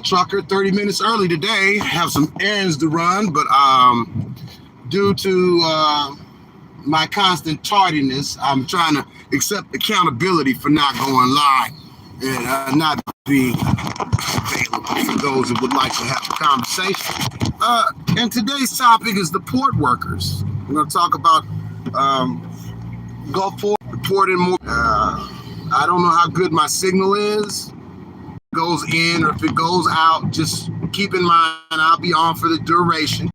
trucker, 30 minutes early today. Have some errands to run, but due to my constant tardiness, I'm trying to accept accountability for not going live and not being available for those that would like to have a conversation. And today's topic is the port workers. We're going to talk about Gulfport, the port and more. I don't know how good my signal is. Goes in or if it goes out, just keep in mind I'll be on for the duration,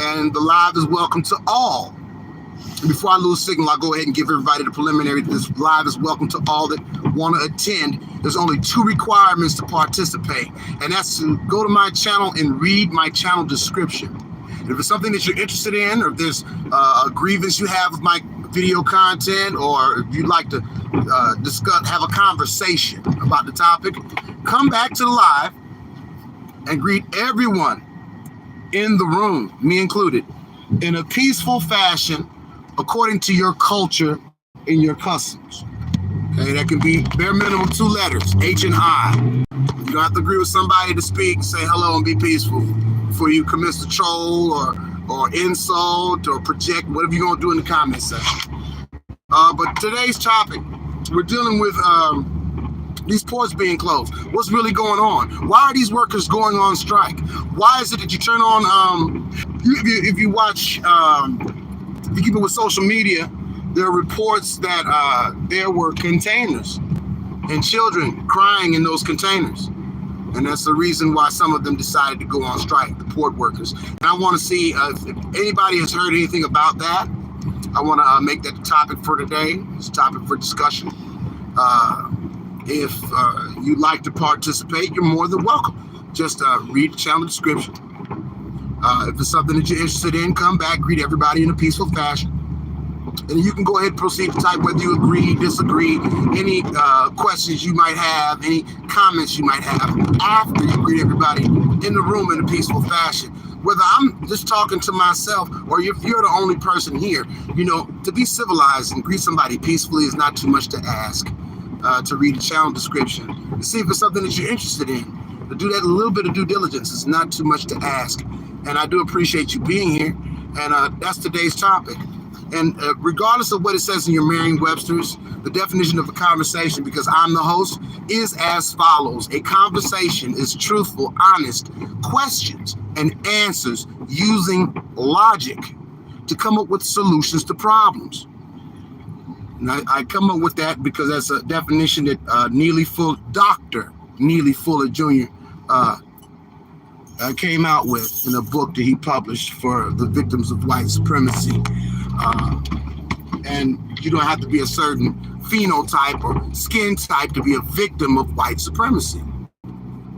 and the live is welcome to all. And before I lose signal, I'll go ahead and give everybody the preliminary. This live is welcome to all that want to attend. There's only 2 requirements to participate, and that's to go to my channel and read my channel description. And if it's something that you're interested in, or if there's a grievance you have with my video content, or if you'd like to have a conversation about the topic, come back to the live and greet everyone in the room, me included, in a peaceful fashion according to your culture and your customs. Okay, that can be bare minimum 2 letters, H and I. You don't have to agree with somebody to speak, say hello and be peaceful before you commence to troll or insult or project, whatever you're going to do in the comment section. But today's topic, we're dealing with these ports being closed. What's really going on? Why are these workers going on strike? Why is it that you turn on, if you watch, if you keep it with social media, there are reports that there were containers and children crying in those containers. And that's the reason why some of them decided to go on strike, the port workers. And I want to see if anybody has heard anything about that. I want to make that the topic for today. It's a topic for discussion. If you'd like to participate, you're more than welcome. Just read the channel description. If it's something that you're interested in, come back, greet everybody in a peaceful fashion. And you can go ahead and proceed to type whether you agree, disagree, any questions you might have, any comments you might have after you greet everybody in the room in a peaceful fashion. Whether I'm just talking to myself or if you're the only person here, to be civilized and greet somebody peacefully is not too much to ask. To read the channel description, to see if it's something that you're interested in. To do that, a little bit of due diligence is not too much to ask. And I do appreciate you being here. And that's today's topic. And regardless of what it says in your Merriam-Webster's, the definition of a conversation, because I'm the host, is as follows. A conversation is truthful, honest questions and answers using logic to come up with solutions to problems. And I come up with that because that's a definition that Dr. Neely Fuller Jr. Came out with in a book that he published for the victims of white supremacy. And you don't have to be a certain phenotype or skin type to be a victim of white supremacy.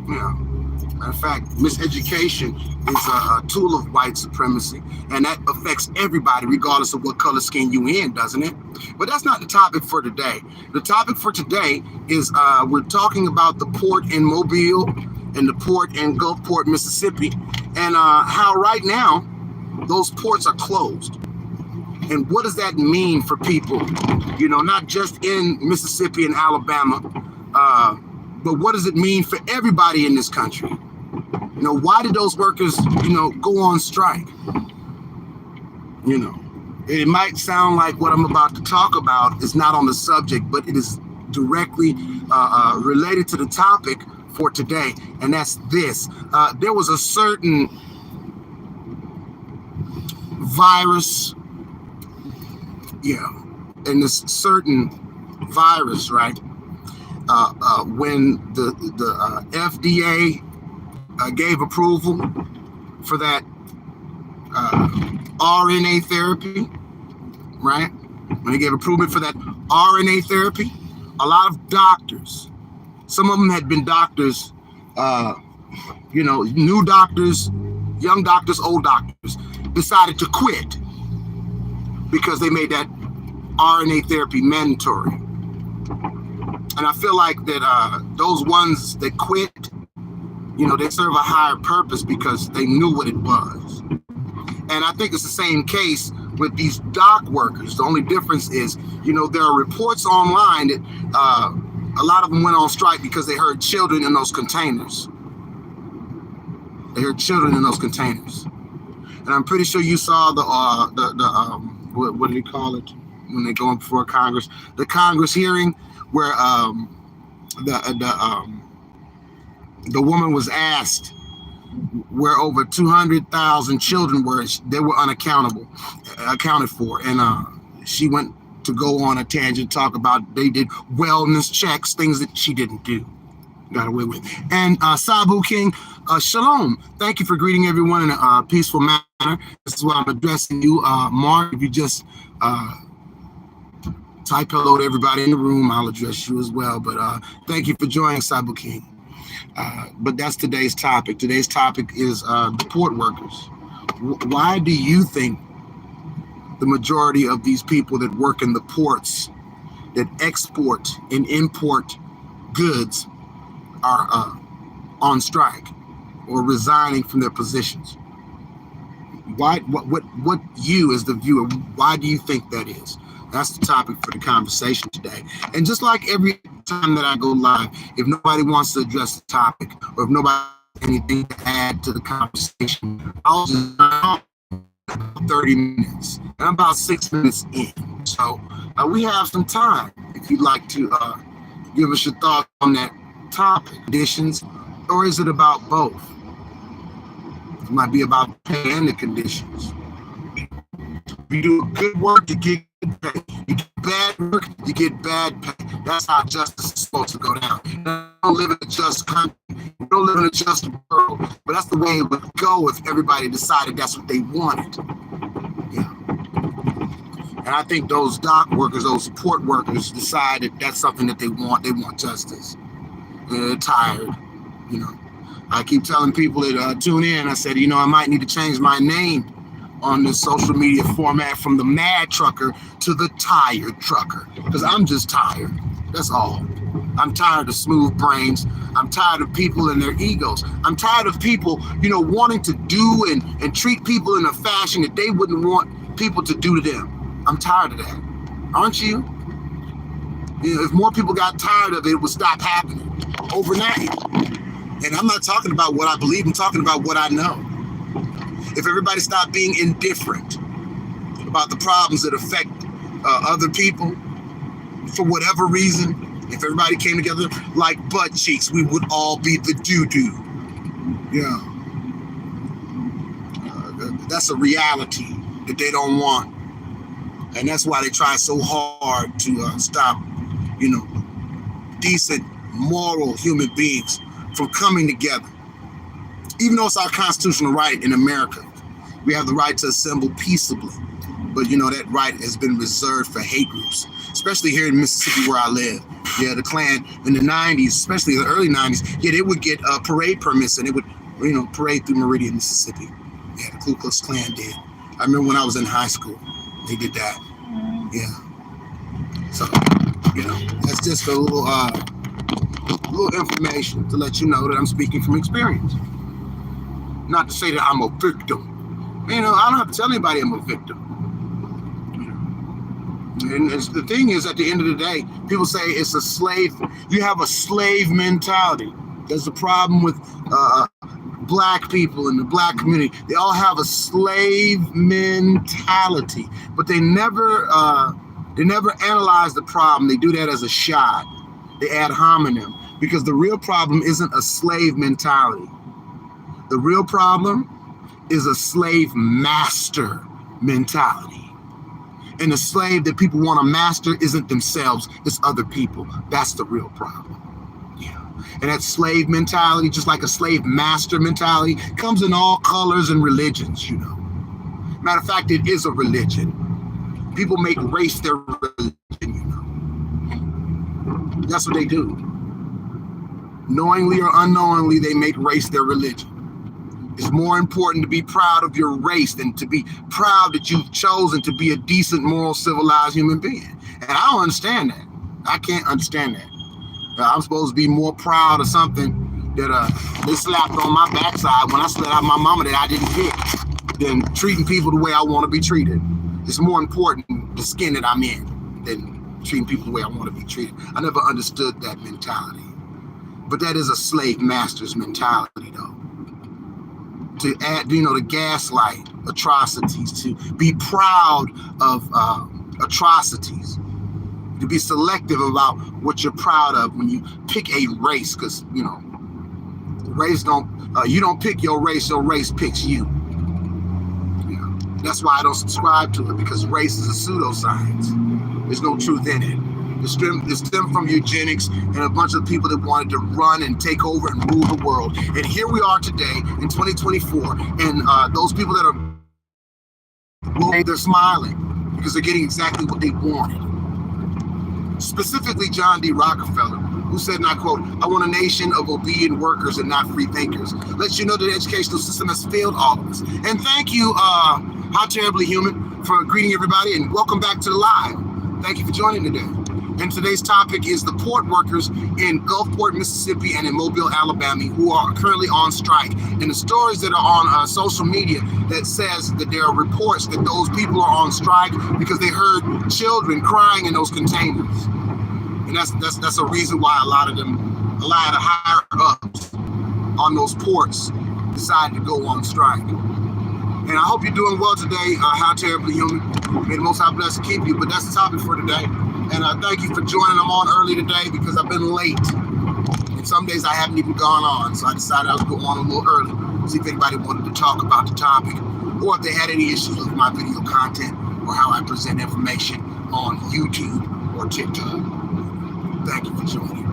Matter of fact, miseducation is a tool of white supremacy, and that affects everybody regardless of what color skin you in, doesn't it? But that's not the topic for today. The topic for today is we're talking about the port in Mobile and the port in Gulfport, Mississippi, and how right now those ports are closed. And what does that mean for people, not just in Mississippi and Alabama, but what does it mean for everybody in this country? Why did those workers, go on strike? It might sound like what I'm about to talk about is not on the subject, but it is directly related to the topic for today, and that's this. There was a certain virus, and this certain virus, right? When the FDA gave approval for that RNA therapy, right? When they gave approval for that RNA therapy, a lot of doctors, some of them had been doctors, new doctors, young doctors, old doctors, decided to quit because they made that RNA therapy mandatory. And I feel like that those ones that quit, they serve a higher purpose because they knew what it was. And I think it's the same case with these dock workers. The only difference is, there are reports online that a lot of them went on strike because they heard children in those containers. There are children in those containers. And I'm pretty sure you saw the what do you call it when they go before Congress? The Congress hearing where the woman was asked where over 200,000 children were accounted for, and she went to go on a tangent, talk about they did wellness checks, things that she didn't do, got away with. And Sabu King, shalom. Thank you for greeting everyone in a peaceful manner. This is what I'm addressing you, Mark. If you just type hello to everybody in the room, I'll address you as well. But thank you for joining, Sabu King. But that's today's topic. Today's topic is the port workers. Why do you think the majority of these people that work in the ports that export and import goods are on strike or resigning from their positions? Why? What you as the viewer? Why do you think that is? That's the topic for the conversation today. And just like every time that I go live, if nobody wants to address the topic, or if nobody has anything to add to the conversation, I'll just 30 minutes. And I'm about 6 minutes in. So we have some time if you'd like to give us your thoughts on that topic. Conditions, or is it about both? It might be about pay and the conditions. If you do good work, you get good pay. You get bad work, you get bad pay. That's how justice is supposed to go down. You don't live in a just country. You don't live in a just world. But that's the way it would go if everybody decided that's what they wanted. Yeah. And I think those dock workers, those support workers decided that's something that they want. They want justice. They're tired, you know. I keep telling people that tune in, I said, I might need to change my name on this social media format from the Mad Trucker to the Tired Trucker, because I'm just tired. That's all. I'm tired of smooth brains. I'm tired of people and their egos. I'm tired of people, wanting to do and treat people in a fashion that they wouldn't want people to do to them. I'm tired of that. Aren't you? If more people got tired of it, it would stop happening overnight. And I'm not talking about what I believe, I'm talking about what I know. If everybody stopped being indifferent about the problems that affect other people for whatever reason, if everybody came together like butt cheeks, we would all be the doo-doo. Yeah. That's a reality that they don't want. And that's why they try so hard to stop, decent, moral human beings from coming together. Even though it's our constitutional right in America, we have the right to assemble peaceably. But that right has been reserved for hate groups, especially here in Mississippi where I live. Yeah, the Klan in the 90s, especially the early 90s, they would get parade permits and it would, parade through Meridian, Mississippi. Yeah, the Ku Klux Klan did. I remember when I was in high school, they did that. Yeah. So, that's just a little information to let you know that I'm speaking from experience. Not to say that I'm a victim. I don't have to tell anybody I'm a victim. And the thing is, at the end of the day, people say it's a slave. You have a slave mentality. There's a problem with black people in the black community. They all have a slave mentality, but they never analyze the problem. They do that as a shot. They ad hominem, because the real problem isn't a slave mentality. The real problem is a slave master mentality. And the slave that people want to master isn't themselves, it's other people. That's the real problem. Yeah. And that slave mentality, just like a slave master mentality, comes in all colors and religions, Matter of fact, it is a religion. People make race their religion, That's what they do. Knowingly or unknowingly, they make race their religion. It's more important to be proud of your race than to be proud that you've chosen to be a decent, moral, civilized human being. And I don't understand that. I can't understand that. I'm supposed to be more proud of something that they slapped on my backside when I slid out my mama that I didn't pick than treating people the way I want to be treated. It's more important the skin that I'm in than treating people the way I want to be treated. I never understood that mentality. But that is a slave master's mentality, though. to add, to gaslight atrocities, to be proud of atrocities, to be selective about what you're proud of when you pick a race, because race you don't pick your race picks you. That's why I don't subscribe to it, because race is a pseudoscience. There's no truth in it. It stemmed from eugenics and a bunch of people that wanted to run and take over and rule the world. And here we are today in 2024, and those people that are, they're smiling because they're getting exactly what they wanted. Specifically, John D. Rockefeller, who said, and I quote, "I want a nation of obedient workers and not free thinkers." Lets you know that the educational system has failed all of us. And thank you, How Terribly Human, for greeting everybody, and welcome back to the live. Thank you for joining today. And today's topic is the port workers in Gulfport, Mississippi, and in Mobile, Alabama, who are currently on strike. And the stories that are on social media that says that there are reports that those people are on strike because they heard children crying in those containers. And that's a reason why a lot of the higher ups on those ports decided to go on strike. And I hope you're doing well today, How Terribly Human. May the Most High bless and keep you. But that's the topic for today. And thank you for joining. I'm on early today because I've been late. And some days I haven't even gone on. So I decided I would go on a little early, see if anybody wanted to talk about the topic, or if they had any issues with my video content or how I present information on YouTube or TikTok. Thank you for joining.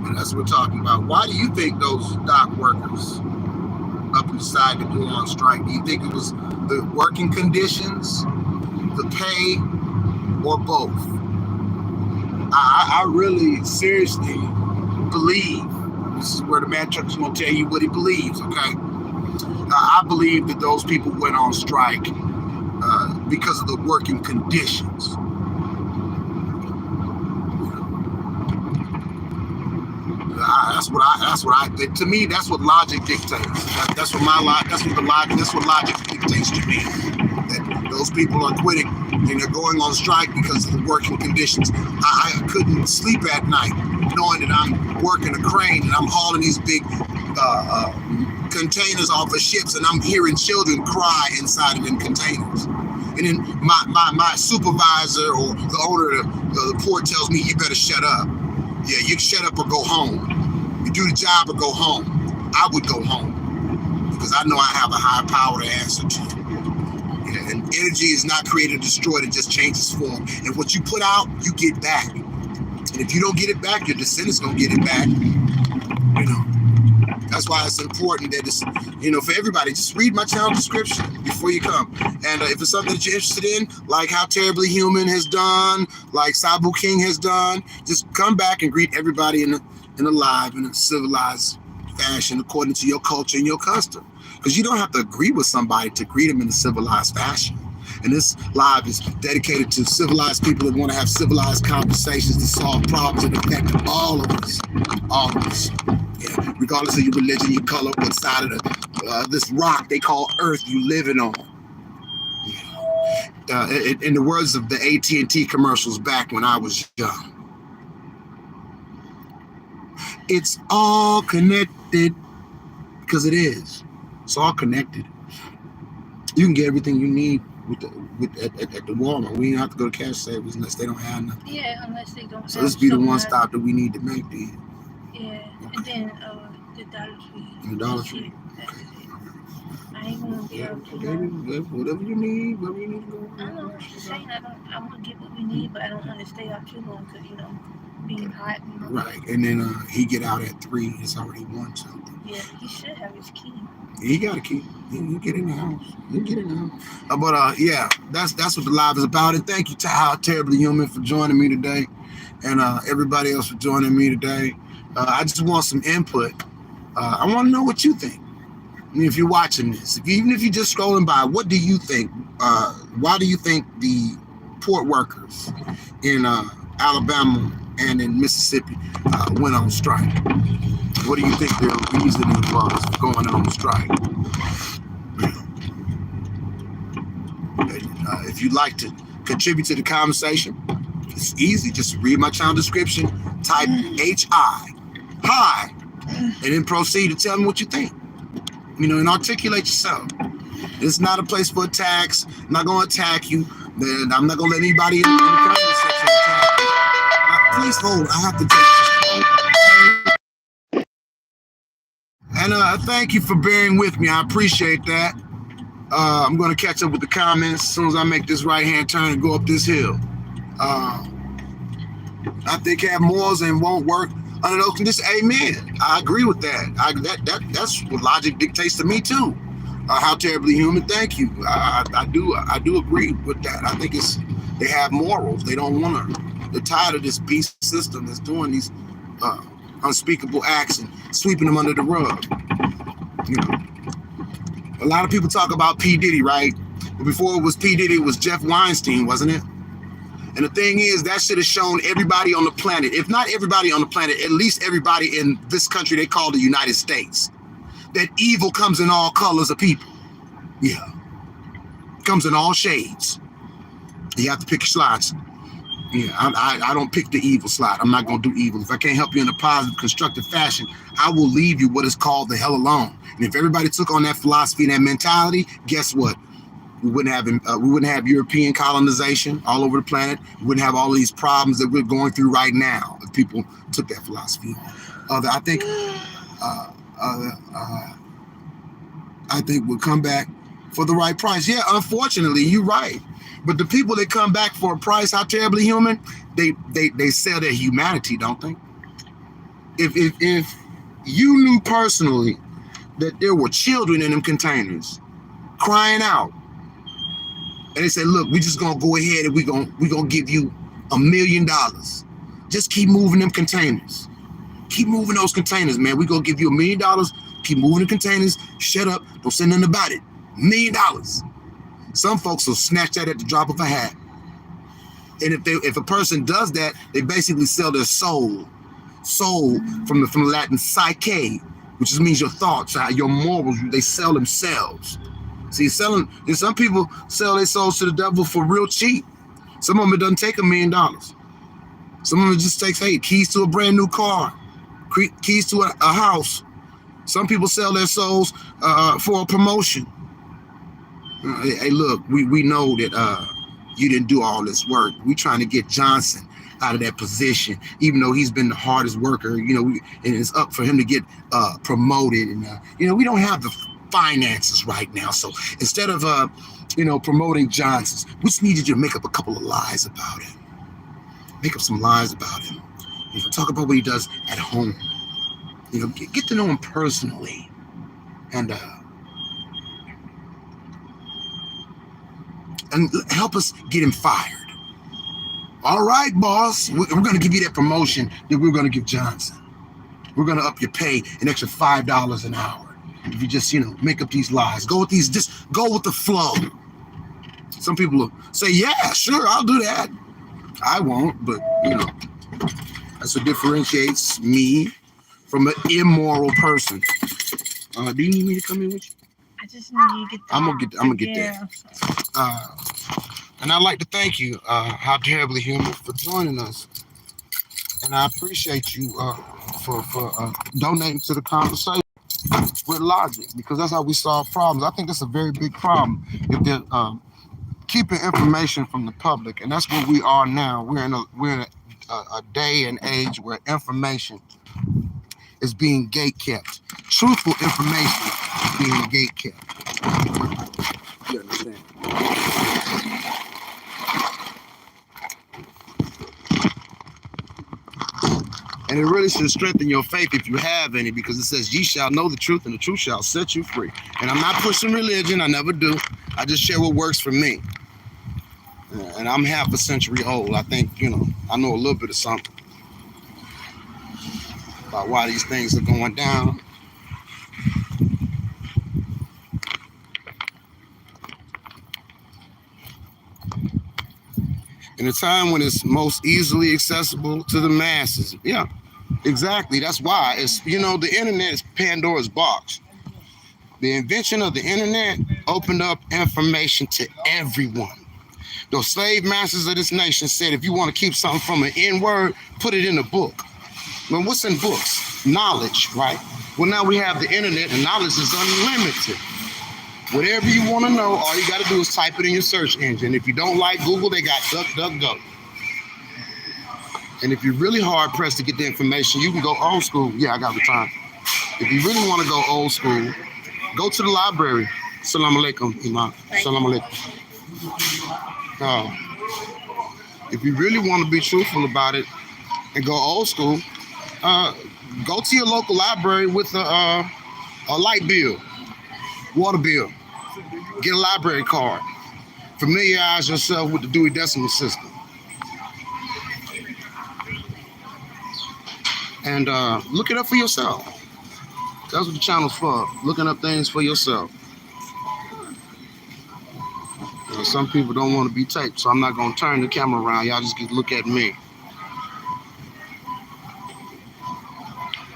And that's what we're talking about. Why do you think those dock workers up and decided to go on strike? Do you think it was the working conditions, the pay, or both? I really seriously believe, this is where the man truck is going to tell you what he believes, okay? I believe that those people went on strike because of the working conditions. To me, that's what logic dictates. That's what logic dictates to me. That those people are quitting and they're going on strike because of the working conditions. I couldn't sleep at night knowing that I'm working a crane and I'm hauling these big containers off of ships, and I'm hearing children cry inside of them containers. And then my supervisor or the owner of the port tells me, "You better shut up. Yeah, you shut up or go home. You do the job or go home." I would go home because I know I have a higher power to answer to. Yeah, and energy is not created or destroyed, it just changes form. And what you put out, you get back. And if you don't get it back, your descendants gonna get it back. That's why it's important that it's, for everybody, just read my channel description before you come. And if it's something that you're interested in, like How Terribly Human has done, like Sabu King has done, just come back and greet everybody in a live, in a civilized fashion, according to your culture and your custom. Because you don't have to agree with somebody to greet them in a civilized fashion. And this live is dedicated to civilized people that want to have civilized conversations to solve problems that affect all of us. All of us. Yeah. Regardless of your religion, your color, what side of this rock they call Earth you living on. Yeah. In the words of the AT&T commercials back when I was young, it's all connected, because it is. It's all connected. You can get everything you need at the Walmart. We don't have to go to cash service unless they don't have nothing. Yeah, unless they don't. So this be the one stop that we need to make then. Yeah, okay. And then the Dollar Tree. The Dollar Tree. Okay. I ain't gonna be able to. Whatever you need to go. I know. I'm just saying. I'm gonna get what we need, but I don't want to stay out too long because being hot. Right, and then he get out at 3. It's already 1 something. Yeah, he should have his key. He got a key. He get in the house. But yeah, that's what the live is about. And thank you to How Terribly Human for joining me today, and everybody else for joining me today. I just want some input. I want to know what you think. I mean, if you're watching this, even if you're just scrolling by, what do you think? Why do you think the port workers in Alabama and in Mississippi went on strike? What do you think their reasoning was for going on strike? If you'd like to contribute to the conversation, it's easy. Just read my channel description, type HI, and then proceed to tell me what you think. And articulate yourself. It's not a place for attacks. I'm not going to attack you. I'm not going to let anybody in the comment section attack you. Please hold. I have to take this call. And thank you for bearing with me. I appreciate that. I'm going to catch up with the comments as soon as I make this right-hand turn and go up this hill. I think have morals and won't work under those conditions. Amen. I agree with that. That's what logic dictates to me too. How terribly human. Thank you. I do agree with that. I think they have morals. They don't want to. They're tired of this beast system that's doing these unspeakable acts and sweeping them under the rug. A lot of people talk about P. Diddy, right? But before it was P. Diddy, it was Jeff Weinstein, wasn't it? And the thing is, that should have shown everybody on the planet, if not everybody on the planet, at least everybody in this country they call the United States, that evil comes in all colors of people. Yeah. Comes in all shades. You have to pick your slots. Yeah, I don't pick the evil slot. I'm not going to do evil. If I can't help you in a positive, constructive fashion, I will leave you what is called the hell alone. And if everybody took on that philosophy and that mentality, guess what? We wouldn't have European colonization all over the planet. We wouldn't have all these problems that we're going through right now if people took that philosophy on. I think we'll come back for the right price. Yeah, unfortunately, you're right. But the people that come back for a price, how terribly human, they sell their humanity, don't they? If you knew personally that there were children in them containers crying out, and they said, look, we just gonna go ahead and we gonna give you $1 million. Just keep moving them containers. Keep moving those containers, man. We gonna give you $1 million. Keep moving the containers. Shut up. Don't say nothing about it. $1 million. Some folks will snatch that at the drop of a hat. And if a person does that, they basically sell their soul. Soul from the Latin psyche, which just means your thoughts, your morals. They sell themselves. See, some people sell their souls to the devil for real cheap. Some of them, it doesn't take $1 million. Some of them, it just takes, keys to a brand new car, keys to a house. Some people sell their souls for a promotion. Hey, look, we know that you didn't do all this work. We trying to get Johnson out of that position, even though he's been the hardest worker, and it's up for him to get promoted. And, we don't have the finances right now. So instead of, promoting Johnson's, we just needed you to make up a couple of lies about him. Make up some lies about him. Talk about what he does at home. Get to know him personally. And help us get him fired. All right, boss. We're going to give you that promotion that we're going to give Johnson. We're going to up your pay an extra $5 an hour. If you just, make up these lies. Go with these, just go with the flow. Some people will say, yeah, sure, I'll do that. I won't, but, that's what differentiates me from an immoral person. Do you need me to come in with you? I just need you to get that. I'm gonna get that. And I'd like to thank you, How Terribly Human, for joining us. And I appreciate you for donating to the conversation with logic, because that's how we solve problems. I think that's a very big problem if they're keeping information from the public, and that's where we are now. We're in a day and age where information is being gatekept. Truthful information is being gatekept. You understand? And it really should strengthen your faith if you have any, because it says, ye shall know the truth, and the truth shall set you free. And I'm not pushing religion. I never do. I just share what works for me. And I'm half a century old. I think, I know a little bit of something about why these things are going down. In a time when it's most easily accessible to the masses. Yeah, exactly. That's why it's, the internet is Pandora's box. The invention of the internet opened up information to everyone. The slave masters of this nation said, if you want to keep something from an N-word, put it in a book. Well, what's in books? Knowledge, right? Well, now we have the internet and knowledge is unlimited. Whatever you want to know, all you got to do is type it in your search engine. If you don't like Google, they got DuckDuckGo. And if you're really hard pressed to get the information, you can go old school. Yeah, I got the time. If you really want to go old school, go to the library. Salam alaikum, Imam. Salam alaikum. If you really want to be truthful about it and go old school, go to your local library with a light bill, water bill. Get a library card. Familiarize yourself with the Dewey Decimal System. And look it up for yourself. That's what the channel's for, looking up things for yourself. And some people don't want to be taped, so I'm not going to turn the camera around. Y'all just get to look at me.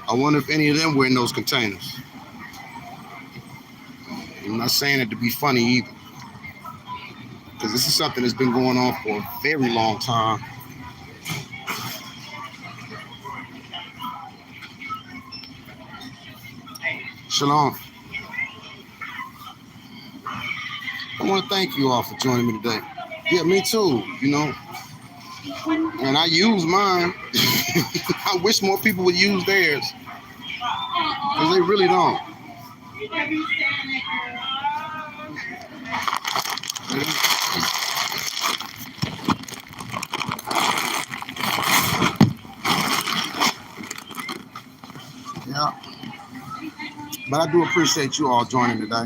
I wonder if any of them were in those containers. I'm not saying it to be funny either, because this is something that's been going on for a very long time. Shalom. I want to thank you all for joining me today. Yeah, me too, you know. And I use mine. I wish more people would use theirs, because they really don't. Yeah. But I do appreciate you all joining today.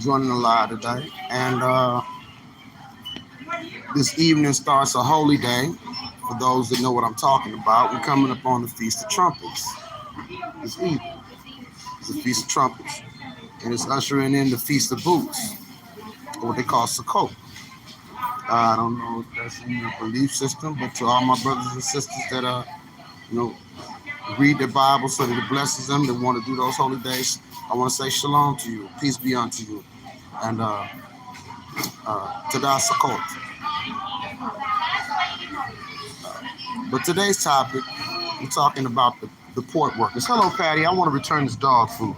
Joining the live today. And this evening starts a holy day. For those that know what I'm talking about, we're coming up on the Feast of Trumpets this evening. It's the Feast of Trumpets. And it's ushering in the Feast of Booths, or what they call Sukkot. I don't know if that's in your belief system, but to all my brothers and sisters that read their Bible so that it blesses them, that want to do those holy days, I want to say shalom to you, peace be unto you, and Tadah Sukkot. But today's topic, we're talking about the port workers. Hello, Patty. I want to return this dog food.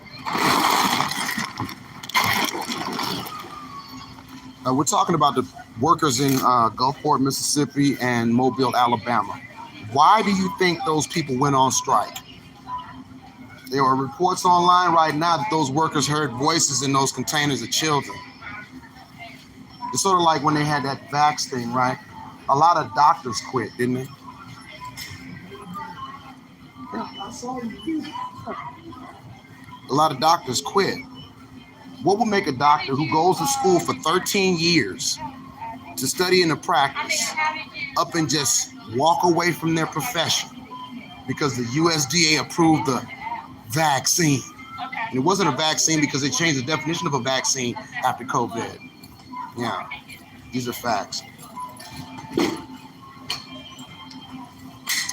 We're talking about the workers in Gulfport, Mississippi, and Mobile, Alabama. Why do you think those people went on strike? There are reports online right now that those workers heard voices in those containers of children. It's sort of like when they had that vax thing, right? A lot of doctors quit, didn't they? A lot of doctors quit. What would make a doctor who goes to school for 13 years to study and to practice up and just walk away from their profession because the USDA approved the vaccine? And it wasn't a vaccine because they changed the definition of a vaccine after COVID. Yeah, these are facts.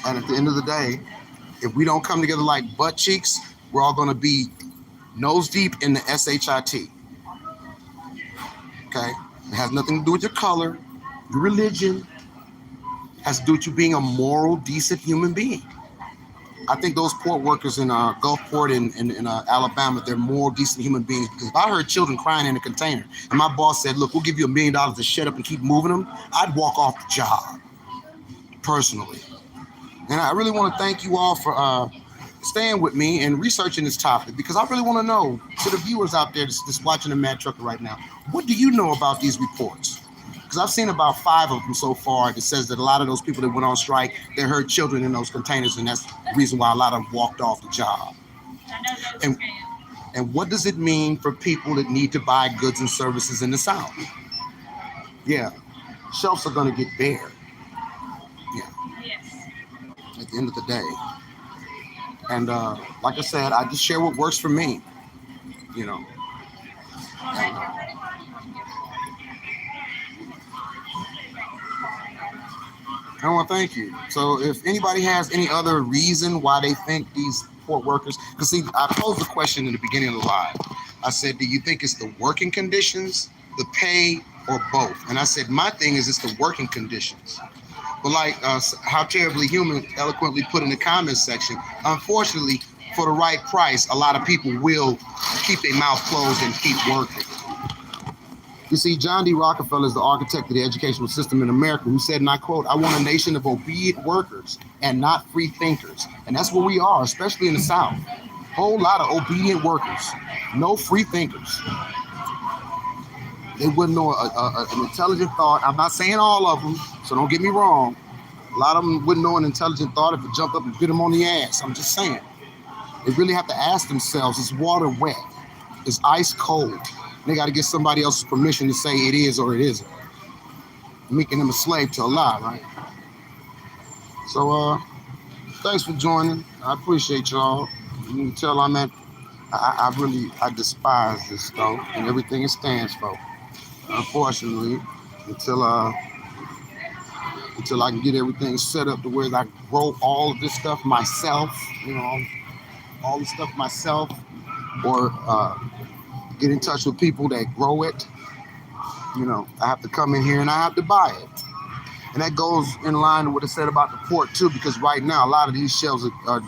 And at the end of the day, if we don't come together like butt cheeks, we're all going to be nose deep in the SHIT. Okay? It has nothing to do with your color, your religion. It has to do with you being a moral, decent human being. I think those port workers in Gulfport in Alabama, they're moral, decent human beings. Because if I heard children crying in a container and my boss said, look, we'll give you $1 million to shut up and keep moving them, I'd walk off the job, personally. And I really want to thank you all for staying with me and researching this topic, because I really want to know, to the viewers out there that's watching the Mad Trucker right now, what do you know about these reports? Because I've seen about 5 of them so far that says that a lot of those people that went on strike, they heard children in those containers, and that's the reason why a lot of them walked off the job. And what does it mean for people that need to buy goods and services in the South? Yeah, shelves are going to get bare. Yeah. Yes. At the end of the day. And like I said, I just share what works for me, you know. And, I want to thank you. So if anybody has any other reason why they think these port workers, because see, I posed the question in the beginning of the live. I said, do you think it's the working conditions, the pay, or both? And I said, my thing is it's the working conditions. But like how Terribly Human eloquently put in the comments section, unfortunately, for the right price, a lot of people will keep their mouth closed and keep working. You see, John D. Rockefeller is the architect of the educational system in America, who said, and I quote, "I want a nation of obedient workers and not free thinkers." And that's what we are, especially in the South. Whole lot of obedient workers, no free thinkers. They wouldn't know an intelligent thought. I'm not saying all of them, so don't get me wrong. A lot of them wouldn't know an intelligent thought if it jumped up and bit them on the ass. I'm just saying. They really have to ask themselves, is water wet? Is ice cold? They got to get somebody else's permission to say it is or it isn't. Making them a slave to a lie, right? So, thanks for joining. I appreciate y'all. You can tell I'm at, I despise this though, and everything it stands for. Unfortunately, until I can get everything set up to where I grow all of this stuff myself, all the stuff myself, or get in touch with people that grow it. I have to come in here and I have to buy it. And that goes in line with what I said about the port too, because right now a lot of these shelves are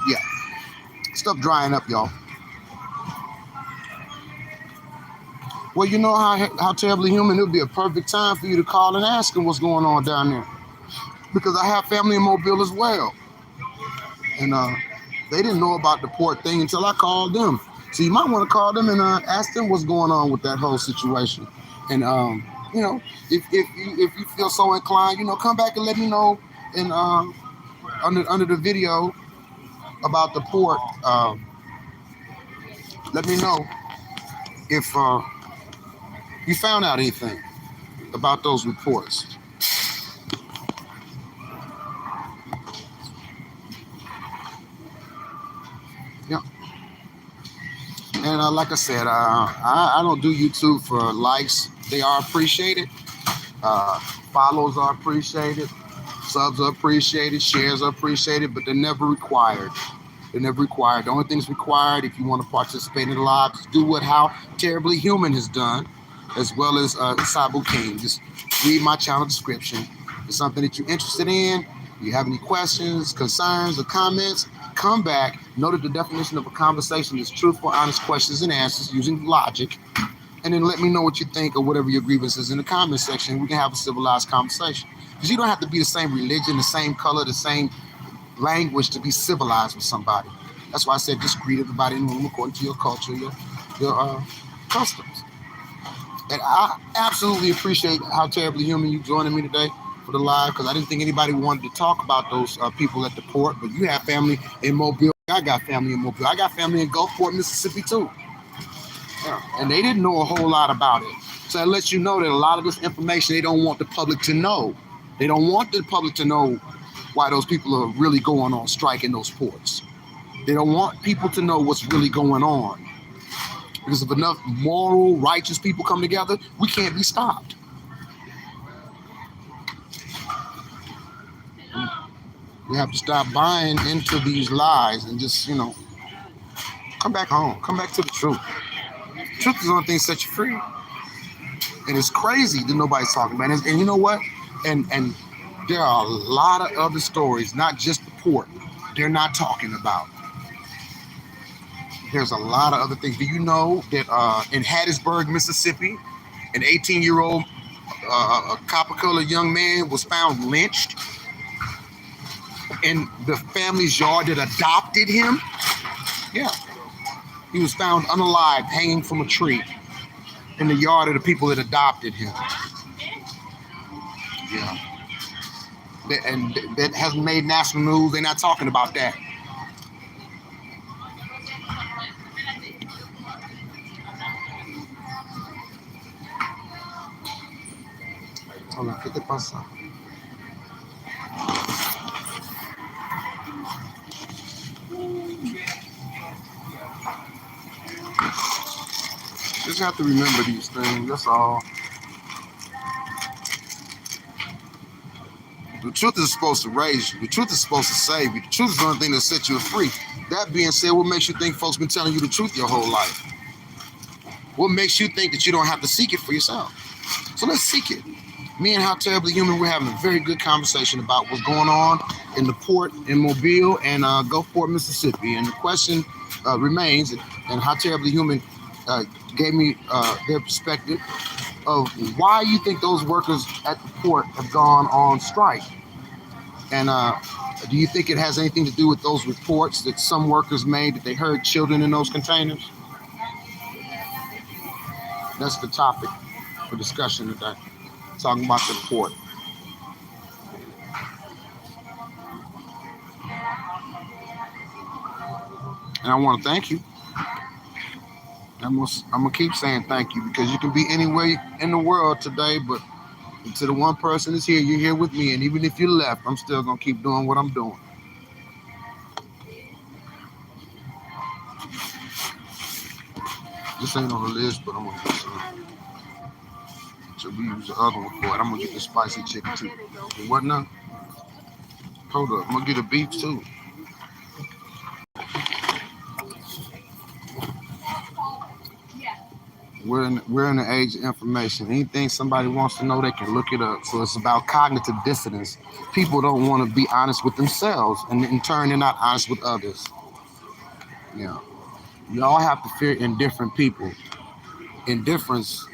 stuff drying up, y'all. Well, you know how Terribly Human, it would be a perfect time for you to call and ask them what's going on down there. Because I have family in Mobile as well. And they didn't know about the port thing until I called them. So you might want to call them and ask them what's going on with that whole situation. And if you feel so inclined, come back and let me know. And under the video about the port, let me know if you found out anything about those reports. Yeah. And like I said, I don't do YouTube for likes. They are appreciated. Follows are appreciated. Subs are appreciated. Shares are appreciated, but they're never required. They're never required. The only thing that's required, if you want to participate in the live, is do how Terribly Human has done, as well as Sabu King. Just read my channel description. If it's something that you're interested in, you have any questions, concerns, or comments, come back. Know that the definition of a conversation is truthful, honest questions and answers using logic. And then let me know what you think or whatever your grievance is in the comment section. We can have a civilized conversation. Because you don't have to be the same religion, the same color, the same language to be civilized with somebody. That's why I said just greet everybody in the room according to your culture, your customs. And I absolutely appreciate how Terribly Human you joining me today for the live, because I didn't think anybody wanted to talk about those people at the port, but you have family in Mobile. I got family in Mobile. I got family in Gulfport, Mississippi too. Yeah. And they didn't know a whole lot about it. So that lets you know that a lot of this information they don't want the public to know. They don't want the public to know why those people are really going on strike in those ports. They don't want people to know what's really going on. Because if enough moral, righteous people come together, we can't be stopped. We have to stop buying into these lies and just, come back home. Come back to the truth. Truth is the only thing that sets you free. And it's crazy that nobody's talking about it. And you know what? And there are a lot of other stories, not just the port, they're not talking about. There's a lot of other things. Do you know that in Hattiesburg, Mississippi, an 18-year-old copper-colored young man was found lynched in the family's yard that adopted him? Yeah. He was found unalive, hanging from a tree in the yard of the people that adopted him. Yeah. And that hasn't made national news. They're not talking about that. Hola, ¿qué te pasa? Just have to remember these things, that's all. The truth is supposed to raise you. The truth is supposed to save you. The truth is the only thing that sets you free. That being said, what makes you think folks been telling you the truth your whole life? What makes you think that you don't have to seek it for yourself? So let's seek it. Me and How Terribly Human, we're having a very good conversation about what's going on in the port in Mobile and Gulfport, Mississippi. And the question remains, and How Terribly Human gave me their perspective of why you think those workers at the port have gone on strike. And do you think it has anything to do with those reports that some workers made that they heard children in those containers? That's the topic for discussion today. Talking about the port. And I want to thank you. I'm gonna keep saying thank you because you can be anywhere in the world today, but to the one person that's here, you're here with me. And even if you left, I'm still gonna keep doing what I'm doing. This ain't on the list, but I'm gonna get some. So we use the other one for it. I'm gonna get the spicy chicken too. What now? Hold up, I'm gonna get a beef too. We're in the age of information. Anything somebody wants to know, they can look it up. So it's about cognitive dissonance. People don't want to be honest with themselves, and in turn, they're not honest with others. Yeah, you all have to fear indifferent people. Indifference,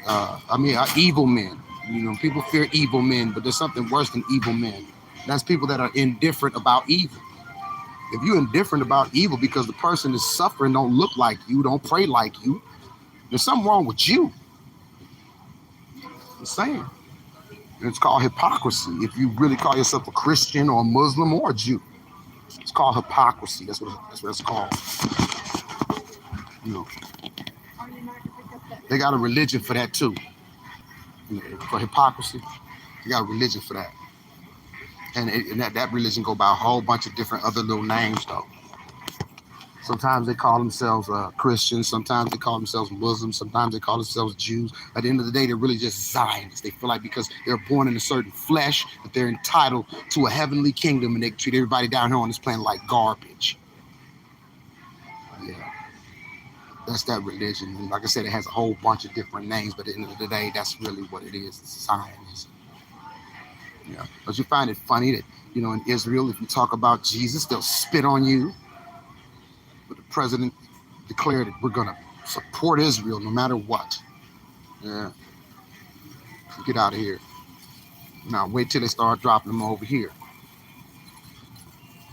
evil men. You know, people fear evil men, but there's something worse than evil men. That's people that are indifferent about evil. If you're indifferent about evil because the person is suffering, don't look like you, don't pray like you, there's something wrong with you. I'm saying. And it's called hypocrisy. If you really call yourself a Christian or a Muslim or a Jew, it's called hypocrisy. That's what it's called. You know, they got a religion for that too. You know, for hypocrisy, they got a religion for that. And that religion go by a whole bunch of different other little names though. Sometimes they call themselves Christians, sometimes they call themselves Muslims, sometimes they call themselves Jews. At the end of the day, they're really just Zionists. They feel like because they're born in a certain flesh that they're entitled to a heavenly kingdom and they treat everybody down here on this planet like garbage. Yeah, that's that religion. And like I said, it has a whole bunch of different names, but at the end of the day, that's really what it is. It's Zionism. Yeah, but you find it funny that, you know, in Israel, if you talk about Jesus, they'll spit on you. But the president declared that we're going to support Israel no matter what. Yeah. Get out of here. Now, wait till they start dropping them over here.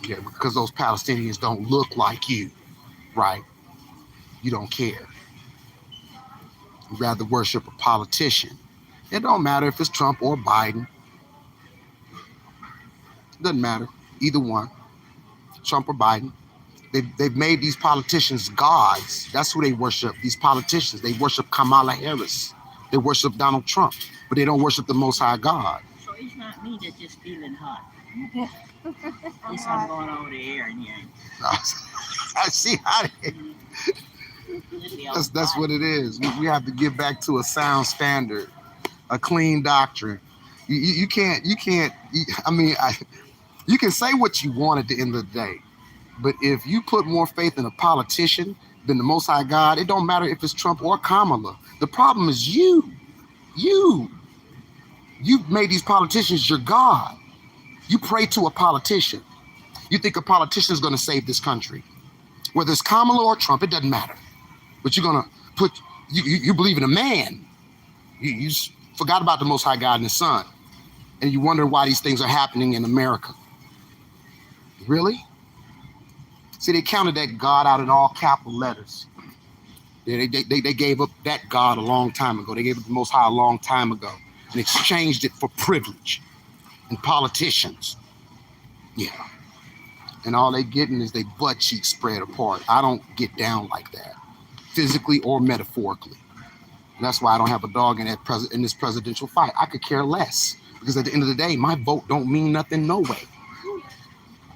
Yeah, because those Palestinians don't look like you, right? You don't care. You'd rather worship a politician. It don't matter if it's Trump or Biden. It doesn't matter. Either one. Trump or Biden. They've made these politicians gods. That's who they worship, these politicians. They worship Kamala Harris. They worship Donald Trump, but they don't worship the Most High God. So it's not me that's just feeling hot. It's I'm going over the air in here. I see how that's what it is. We have to get back to a sound standard, a clean doctrine. You can't, you can say what you want at the end of the day. But if you put more faith in a politician than the Most High God, it don't matter if it's Trump or Kamala. The problem is you. You've made these politicians your God. You pray to a politician. You think a politician is going to save this country. Whether it's Kamala or Trump, it doesn't matter. But you're going to put, you believe in a man. You forgot about the Most High God and His Son. And you wonder why these things are happening in America. Really? See, they counted that God out in all capital letters. They gave up that God a long time ago. They gave it the Most High a long time ago and exchanged it for privilege and politicians. Yeah. And all they getting is they butt cheeks spread apart. I don't get down like that, physically or metaphorically. And that's why I don't have a dog in this presidential fight. I could care less because at the end of the day, my vote don't mean nothing no way.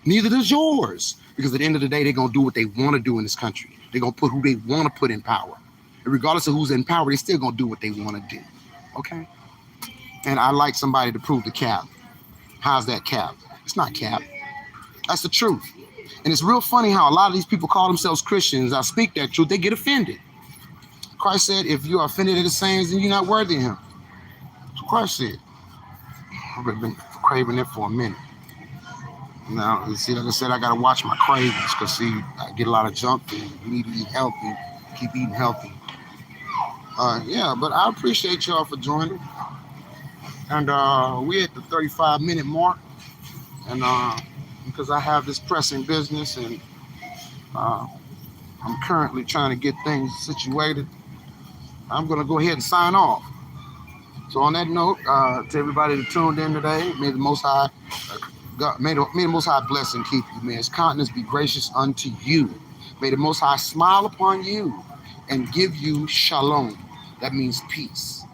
Neither does yours. Because at the end of the day, they're going to do what they want to do in this country. They're going to put who they want to put in power. And regardless of who's in power, they're still going to do what they want to do. Okay? And I like somebody to prove the cap. How's that cap? It's not cap. That's the truth. And it's real funny how a lot of these people call themselves Christians. I speak that truth. They get offended. Christ said, if you are offended at the sayings, then you're not worthy of Him. That's what Christ said. I've been craving it for a minute. Now, see, like I said, I gotta watch my cravings because see, I get a lot of junk food. You need to eat healthy. Keep eating healthy. Yeah, but I appreciate y'all for joining. And we're at the 35-minute mark. And because I have this pressing business and I'm currently trying to get things situated, I'm gonna go ahead and sign off. So on that note, to everybody that tuned in today, may the Most High, God, may the Most High bless and keep you. May His countenance be gracious unto you. May the Most High smile upon you and give you shalom. That means peace.